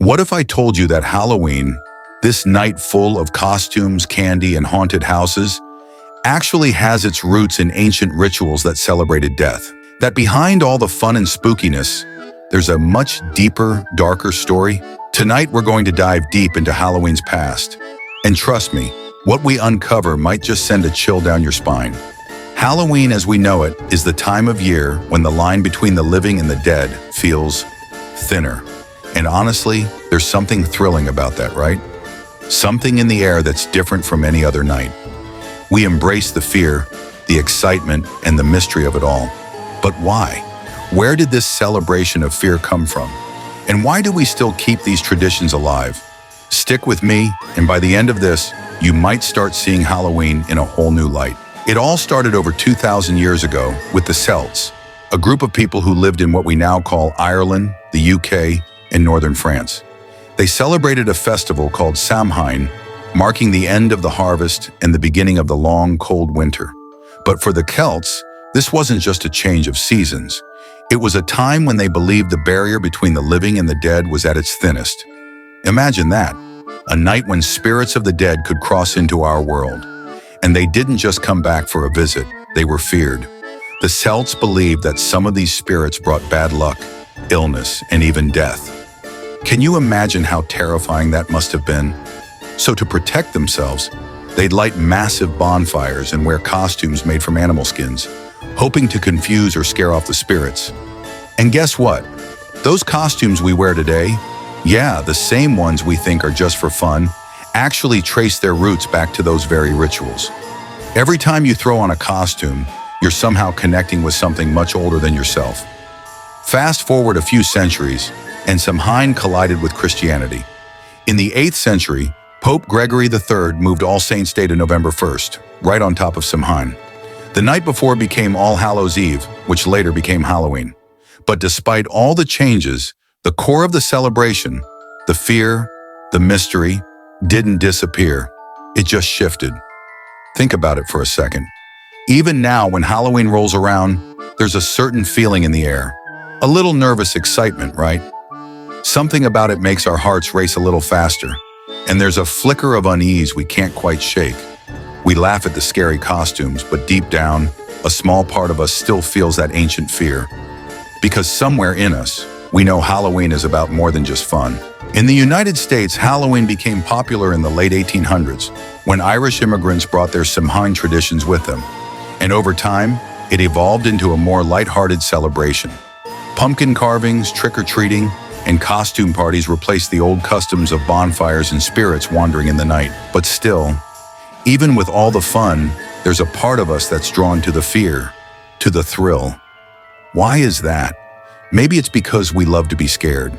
What if I told you that Halloween, this night full of costumes, candy, and haunted houses, actually has its roots in ancient rituals that celebrated death? That behind all the fun and spookiness, there's a much deeper, darker story? Tonight we're going to dive deep into Halloween's past. And trust me, what we uncover might just send a chill down your spine. Halloween as we know it is the time of year when the line between the living and the dead feels thinner. And honestly, there's something thrilling about that, right? Something in the air that's different from any other night. We embrace the fear, the excitement, and the mystery of it all. But why? Where did this celebration of fear come from? And why do we still keep these traditions alive? Stick with me, and by the end of this, you might start seeing Halloween in a whole new light. It all started over 2,000 years ago with the Celts, a group of people who lived in what we now call Ireland, the UK, and northern France. They celebrated a festival called Samhain, marking the end of the harvest and the beginning of the long, cold winter. But for the Celts, this wasn't just a change of seasons. It was a time when they believed the barrier between the living and the dead was at its thinnest. Imagine that, a night when spirits of the dead could cross into our world. And they didn't just come back for a visit, they were feared. The Celts believed that some of these spirits brought bad luck, illness, and even death. Can you imagine how terrifying that must have been? So to protect themselves, they'd light massive bonfires and wear costumes made from animal skins, hoping to confuse or scare off the spirits. And guess what? Those costumes we wear today, yeah, the same ones we think are just for fun, actually trace their roots back to those very rituals. Every time you throw on a costume, you're somehow connecting with something much older than yourself. Fast forward a few centuries, and Samhain collided with Christianity. In the 8th century, Pope Gregory III moved All Saints' Day to November 1st, right on top of Samhain. The night before became All Hallows' Eve, which later became Halloween. But despite all the changes, the core of the celebration, the fear, the mystery, didn't disappear. It just shifted. Think about it for a second. Even now, when Halloween rolls around, there's a certain feeling in the air. A little nervous excitement, right? Something about it makes our hearts race a little faster, and there's a flicker of unease we can't quite shake. We laugh at the scary costumes, but deep down, a small part of us still feels that ancient fear. Because somewhere in us, we know Halloween is about more than just fun. In the United States, Halloween became popular in the late 1800s, when Irish immigrants brought their Samhain traditions with them. And over time, it evolved into a more lighthearted celebration. Pumpkin carvings, trick-or-treating, and costume parties replaced the old customs of bonfires and spirits wandering in the night. But still, even with all the fun, there's a part of us that's drawn to the fear, to the thrill. Why is that? Maybe it's because we love to be scared.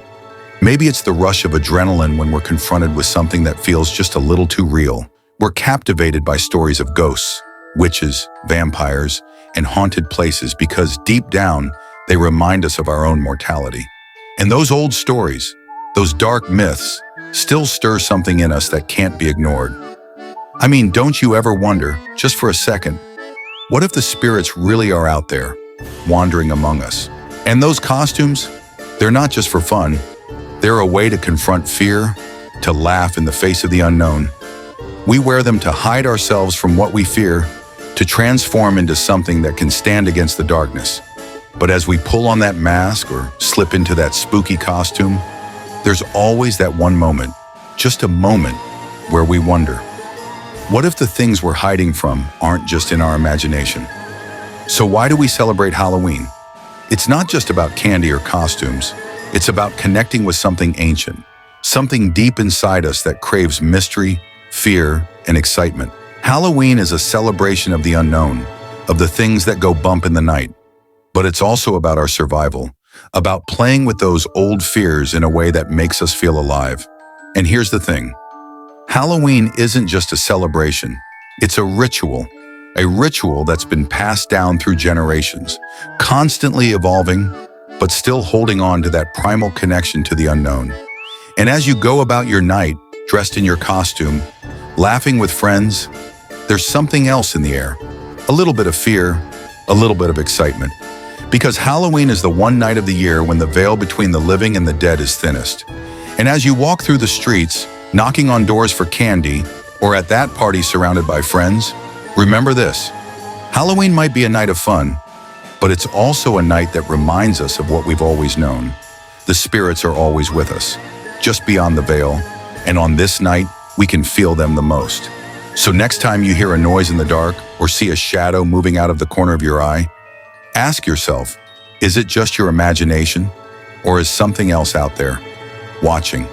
Maybe it's the rush of adrenaline when we're confronted with something that feels just a little too real. We're captivated by stories of ghosts, witches, vampires, and haunted places because deep down, they remind us of our own mortality. And those old stories, those dark myths, still stir something in us that can't be ignored. I mean, don't you ever wonder, just for a second, what if the spirits really are out there, wandering among us? And those costumes, they're not just for fun. They're a way to confront fear, to laugh in the face of the unknown. We wear them to hide ourselves from what we fear, to transform into something that can stand against the darkness. But as we pull on that mask or slip into that spooky costume, there's always that one moment, just a moment, where we wonder, what if the things we're hiding from aren't just in our imagination? So why do we celebrate Halloween? It's not just about candy or costumes. It's about connecting with something ancient, something deep inside us that craves mystery, fear, and excitement. Halloween is a celebration of the unknown, of the things that go bump in the night. But it's also about our survival, about playing with those old fears in a way that makes us feel alive. And here's the thing. Halloween isn't just a celebration. It's a ritual that's been passed down through generations, constantly evolving, but still holding on to that primal connection to the unknown. And as you go about your night, dressed in your costume, laughing with friends, there's something else in the air. A little bit of fear, a little bit of excitement. Because Halloween is the one night of the year when the veil between the living and the dead is thinnest. And as you walk through the streets, knocking on doors for candy, or at that party surrounded by friends, remember this: Halloween might be a night of fun, but it's also a night that reminds us of what we've always known. The spirits are always with us, just beyond the veil, and on this night, we can feel them the most. So next time you hear a noise in the dark or see a shadow moving out of the corner of your eye, ask yourself, is it just your imagination, or is something else out there watching?